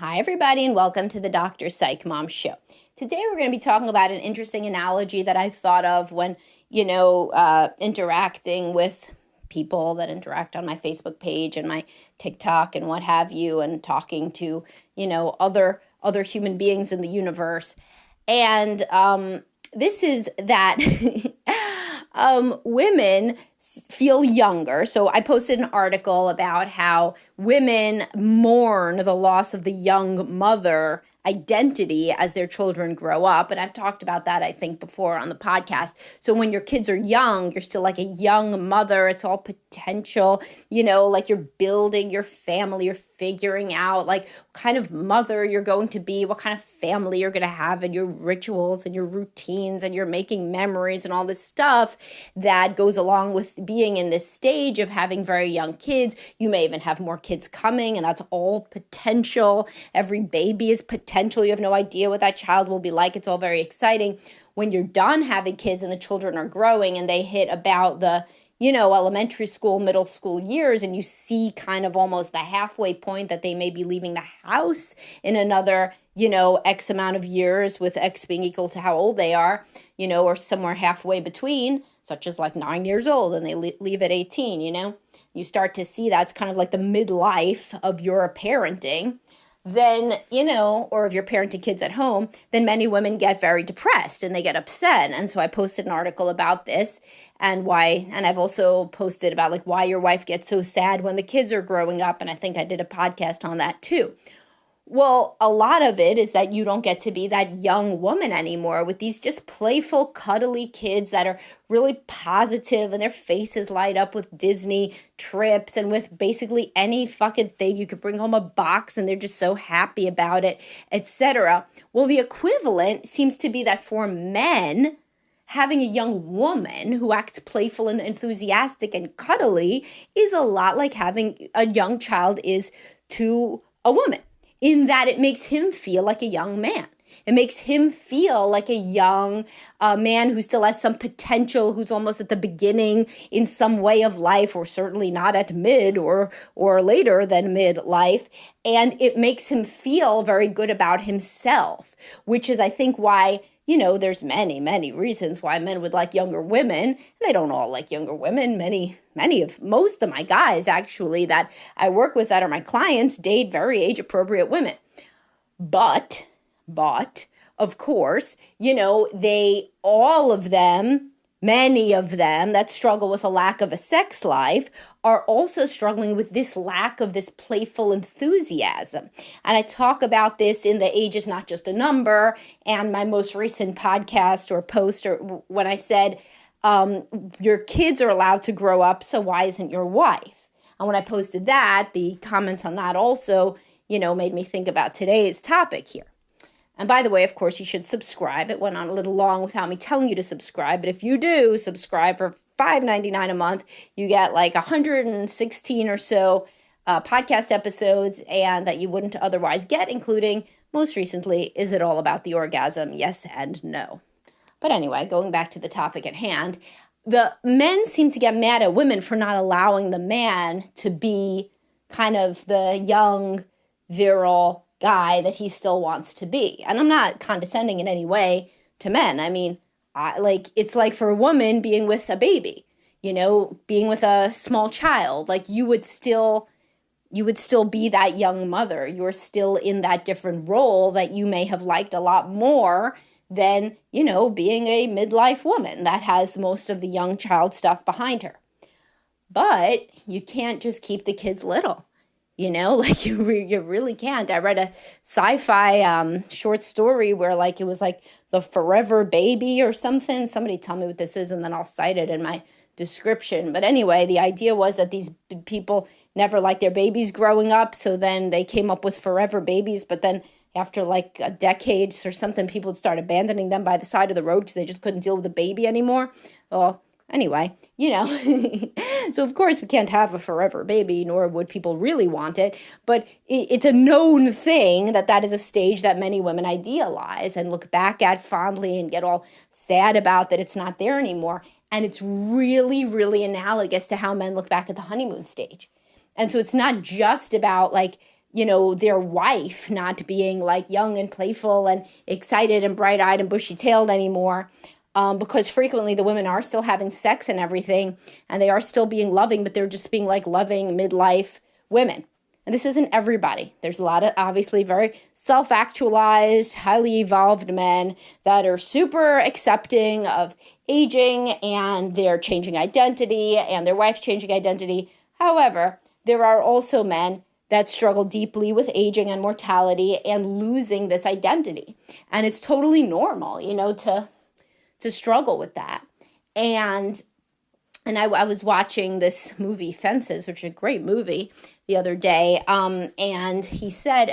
Hi, everybody, and welcome to the Dr. Psych Mom Show. Today, we're going to be talking about an interesting analogy that I thought of when, interacting with people that interact on my Facebook page and my TikTok and what have you, and talking to, other human beings in the universe. And this is that women feel younger. So I posted an article about how women mourn the loss of the young mother identity as their children grow up. And I've talked about that, I think, before on the podcast. So when your kids are young, you're still like a young mother. It's all potential, like you're building your family, you're figuring out like what kind of mother you're going to be, what kind of family you're going to have, and your rituals and your routines, and you're making memories and all this stuff that goes along with being in this stage of having very young kids. You may even have more kids coming, and that's all potential. Every baby is potential. You have no idea what that child will be like. It's all very exciting. When you're done having kids and the children are growing and they hit about the elementary school, middle school years, and you see kind of almost the halfway point that they may be leaving the house in another, X amount of years, with X being equal to how old they are, or somewhere halfway between, such as like 9 years old and they leave at 18, You start to see that's kind of like the midlife of your parenting. Then, or if you're parenting kids at home, then many women get very depressed and they get upset. And so I posted an article about this and why, and I've also posted about like why your wife gets so sad when the kids are growing up. And I think I did a podcast on that too. Well, a lot of it is that you don't get to be that young woman anymore with these just playful, cuddly kids that are really positive and their faces light up with Disney trips and with basically any fucking thing. You could bring home a box and they're just so happy about it, etc. Well, the equivalent seems to be that for men, having a young woman who acts playful and enthusiastic and cuddly is a lot like having a young child is to a woman, in that it makes him feel like a young man. It makes him feel like a young man who still has some potential, who's almost at the beginning in some way of life, or certainly not at mid or later than midlife. And it makes him feel very good about himself, which is, I think, why there's many, many reasons why men would like younger women. They don't all like younger women. Most of my guys, actually, that I work with that are my clients, date very age-appropriate women. But, of course, many of them that struggle with a lack of a sex life are also struggling with this lack of this playful enthusiasm. And I talk about this in The Age is Not Just a Number, and my most recent podcast or post, or when I said, your kids are allowed to grow up, so why isn't your wife? And when I posted that, the comments on that also, made me think about today's topic here. And by the way, of course, you should subscribe. It went on a little long without me telling you to subscribe. But if you do subscribe for $5.99 a month, you get like 116 or so podcast episodes, and that you wouldn't otherwise get, including, most recently, Is It All About the Orgasm? Yes and No. But anyway, going back to the topic at hand, the men seem to get mad at women for not allowing the man to be kind of the young, virile guy that he still wants to be. And I'm not condescending in any way to men. I mean, it's like for a woman being with a baby, being with a small child, like you would still be that young mother. You're still in that different role that you may have liked a lot more than, being a midlife woman that has most of the young child stuff behind her. But you can't just keep the kids little. Like you really can't. I read a sci-fi short story where it was like the forever baby or something. Somebody tell me what this is, and then I'll cite it in my description. But anyway, the idea was that these people never liked their babies growing up, so then they came up with forever babies. But then after like a decade or something, people would start abandoning them by the side of the road because they just couldn't deal with the baby anymore. Well, anyway, so of course we can't have a forever baby, nor would people really want it. But it's a known thing that is a stage that many women idealize and look back at fondly and get all sad about that it's not there anymore. And it's really, really analogous to how men look back at the honeymoon stage. And so it's not just about like their wife not being like young and playful and excited and bright-eyed and bushy-tailed anymore. Because frequently the women are still having sex and everything, and they are still being loving, but they're just being like loving midlife women. And this isn't everybody. There's a lot of obviously very self-actualized, highly evolved men that are super accepting of aging and their changing identity and their wife's changing identity. However, there are also men that struggle deeply with aging and mortality and losing this identity. And it's totally normal, to struggle with that. And I was watching this movie, Fences, which is a great movie, the other day. And he said,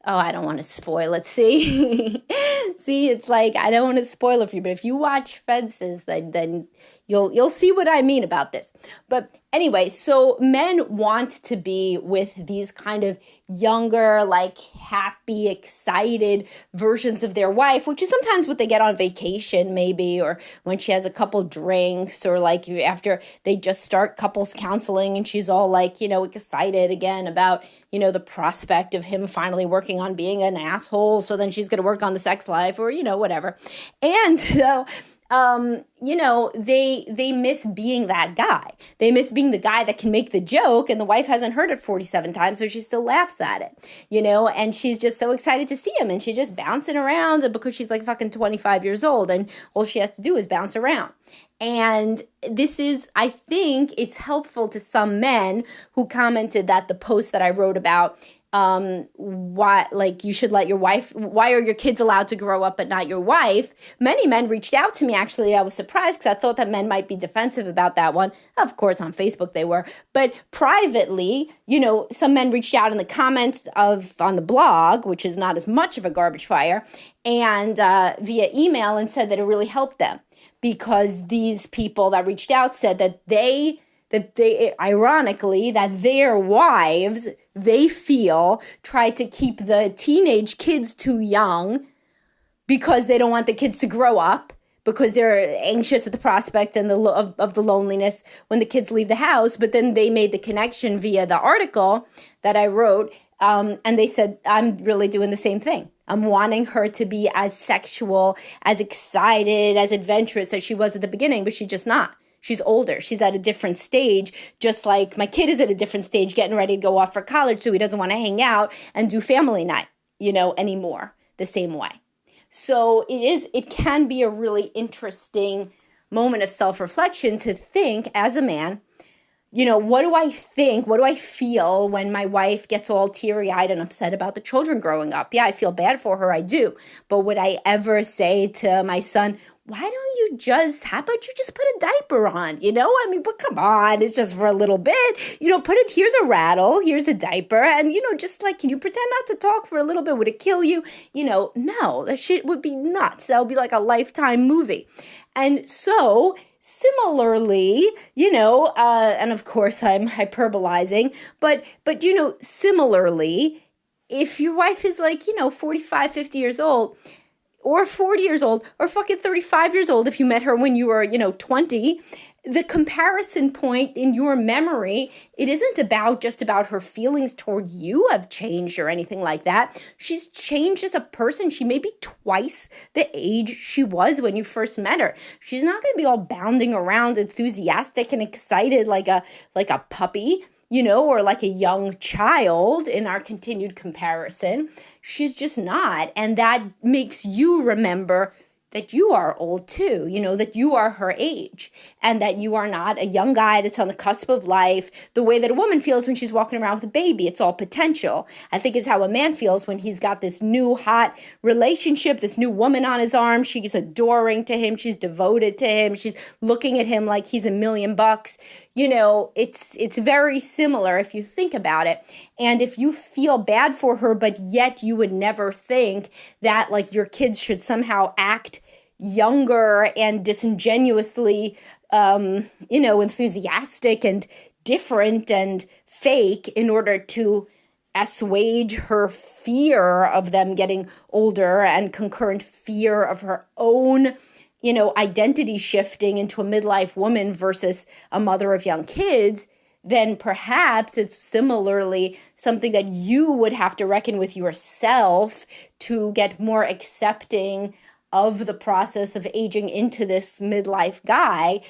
I don't want to spoil it. See, it's like, I don't want to spoil it for you, but if you watch Fences, then you'll see what I mean about this. But anyway, so men want to be with these kind of younger, like happy, excited versions of their wife, which is sometimes what they get on vacation maybe, or when she has a couple drinks, or like after they just start couples counseling and she's all like, excited again about, the prospect of him finally working on being an asshole. So then she's going to work on the sex life or, whatever. And so they miss being that guy. They miss being the guy that can make the joke, and the wife hasn't heard it 47 times, so she still laughs at it, and she's just so excited to see him, and she's just bouncing around because she's like fucking 25 years old, and all she has to do is bounce around. And this is, I think it's helpful to some men who commented that the post that I wrote about why, like, you should let your wife, why are your kids allowed to grow up but not your wife? Many men reached out to me, actually. I was surprised because I thought that men might be defensive about that one. Of course, on Facebook they were. But privately, some men reached out in the comments on the blog, which is not as much of a garbage fire, and via email, and said that it really helped them. Because these people that reached out said that they ironically, that their wives, they feel, try to keep the teenage kids too young because they don't want the kids to grow up, because they're anxious at the prospect and of the loneliness when the kids leave the house. But then they made the connection via the article that I wrote, and they said, I'm really doing the same thing. I'm wanting her to be as sexual, as excited, as adventurous as she was at the beginning, but she's just not. She's older. She's at a different stage, just like my kid is at a different stage, getting ready to go off for college, so he doesn't want to hang out and do family night, anymore the same way. So it can be a really interesting moment of self-reflection to think as a man, what do I think? What do I feel when my wife gets all teary-eyed and upset about the children growing up? Yeah, I feel bad for her. I do. But would I ever say to my son, how about you just put a diaper on? But come on, it's just for a little bit. Here's a rattle, here's a diaper. And, just like, can you pretend not to talk for a little bit? Would it kill you? No, that shit would be nuts. That would be like a Lifetime movie. And so similarly, and of course I'm hyperbolizing, but similarly, if your wife is like, 45, 50 years old, or 40 years old, or fucking 35 years old if you met her when you were, 20, the comparison point in your memory, it isn't just about her feelings toward you have changed or anything like that. She's changed as a person. She may be twice the age she was when you first met her. She's not going to be all bounding around enthusiastic and excited like a puppy, or like a young child in our continued comparison. She's just not. And that makes you remember that you are old too, that you are her age, and that you are not a young guy that's on the cusp of life, the way that a woman feels when she's walking around with a baby. It's all potential. I think is how a man feels when he's got this new hot relationship, this new woman on his arm. She's adoring to him. She's devoted to him. She's looking at him like he's $1 million. It's very similar if you think about it. And if you feel bad for her, but yet you would never think that like your kids should somehow act younger and disingenuously, enthusiastic and different and fake in order to assuage her fear of them getting older and concurrent fear of her own, identity shifting into a midlife woman versus a mother of young kids, then perhaps it's similarly something that you would have to reckon with yourself to get more accepting of the process of aging into this midlife guy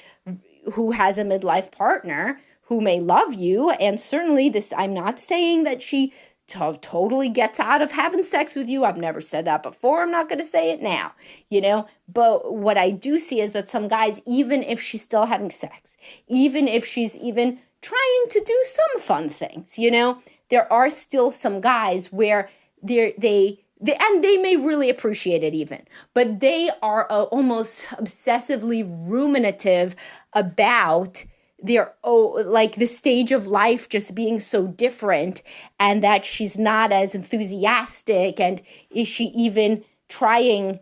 who has a midlife partner who may love you. And certainly this, I'm not saying that she totally gets out of having sex with you. I've never said that before. I'm not going to say it now, but what I do see is that some guys, even if she's still having sex, even if she's even trying to do some fun things, there are still some guys where they and they may really appreciate it even, but they are almost obsessively ruminative about like the stage of life just being so different, and that she's not as enthusiastic, and is she even trying,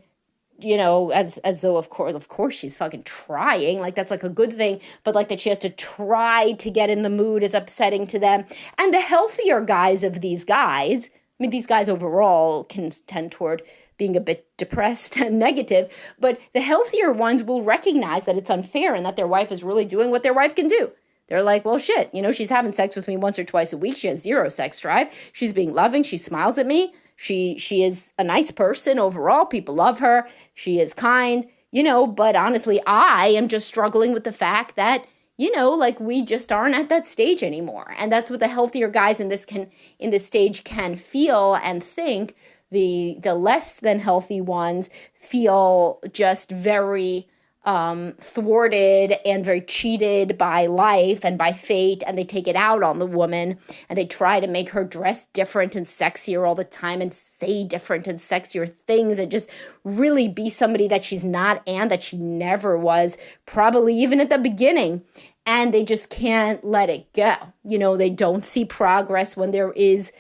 as though of course she's fucking trying, like that's like a good thing, but like that she has to try to get in the mood is upsetting to them. And the healthier guys of these guys, I mean, these guys overall can tend toward being a bit depressed and negative, but the healthier ones will recognize that it's unfair and that their wife is really doing what their wife can do. They're like, well, shit, she's having sex with me once or twice a week. She has zero sex drive. She's being loving. She smiles at me. She is a nice person overall. People love her. She is kind, but honestly, I am just struggling with the fact that, like we just aren't at that stage anymore. And that's what the healthier guys in this stage can feel and think. The less than healthy ones feel just very thwarted and very cheated by life and by fate, and they take it out on the woman, and they try to make her dress different and sexier all the time and say different and sexier things and just really be somebody that she's not and that she never was, probably even at the beginning. And they just can't let it go. They don't see progress when there is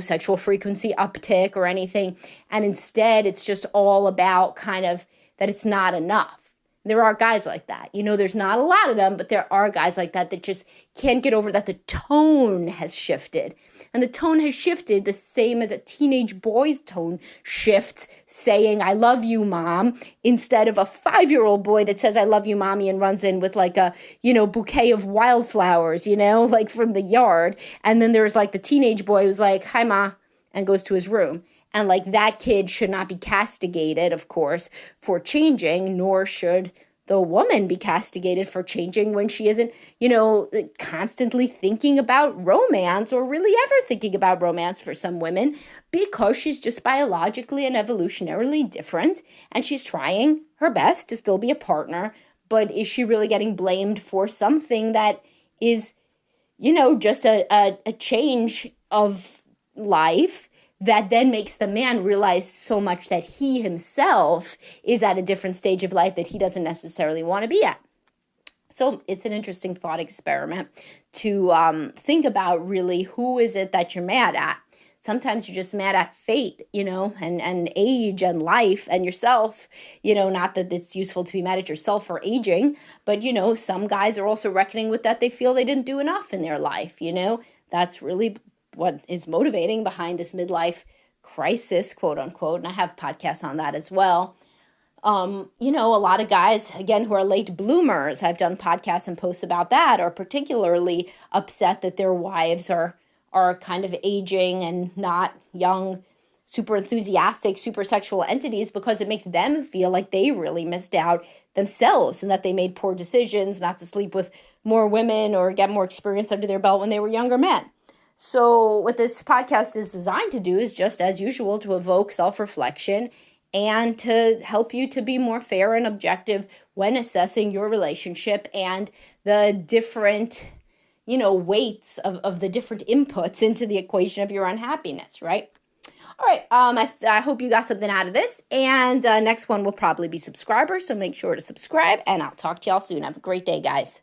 sexual frequency uptick or anything. And instead, it's just all about kind of that it's not enough. There are guys like that. There's not a lot of them, but there are guys like that just can't get over that the tone has shifted. And the tone has shifted the same as a teenage boy's tone shifts, saying, I love you, mom, instead of a 5-year-old boy that says, I love you, mommy, and runs in with like a, bouquet of wildflowers, like from the yard. And then there's like the teenage boy who's like, hi, ma, and goes to his room. And like that kid should not be castigated, of course, for changing, nor should the woman be castigated for changing when she isn't, constantly thinking about romance, or really ever thinking about romance for some women, because she's just biologically and evolutionarily different, and she's trying her best to still be a partner. But is she really getting blamed for something that is, just a change of life that then makes the man realize so much that he himself is at a different stage of life that he doesn't necessarily want to be at? So it's an interesting thought experiment to think about, really, who is it that you're mad at? Sometimes you're just mad at fate, and age and life and yourself, not that it's useful to be mad at yourself for aging, but, some guys are also reckoning with that. They feel they didn't do enough in their life, that's really what is motivating behind this midlife crisis, quote unquote. And I have podcasts on that as well. A lot of guys, again, who are late bloomers, I've done podcasts and posts about that, are particularly upset that their wives are kind of aging and not young, super enthusiastic, super sexual entities, because it makes them feel like they really missed out themselves and that they made poor decisions not to sleep with more women or get more experience under their belt when they were younger men. So what this podcast is designed to do is, just as usual, to evoke self-reflection and to help you to be more fair and objective when assessing your relationship and the different, weights of the different inputs into the equation of your unhappiness, right? All right, I hope you got something out of this, and next one will probably be subscribers, so make sure to subscribe, and I'll talk to y'all soon. Have a great day, guys.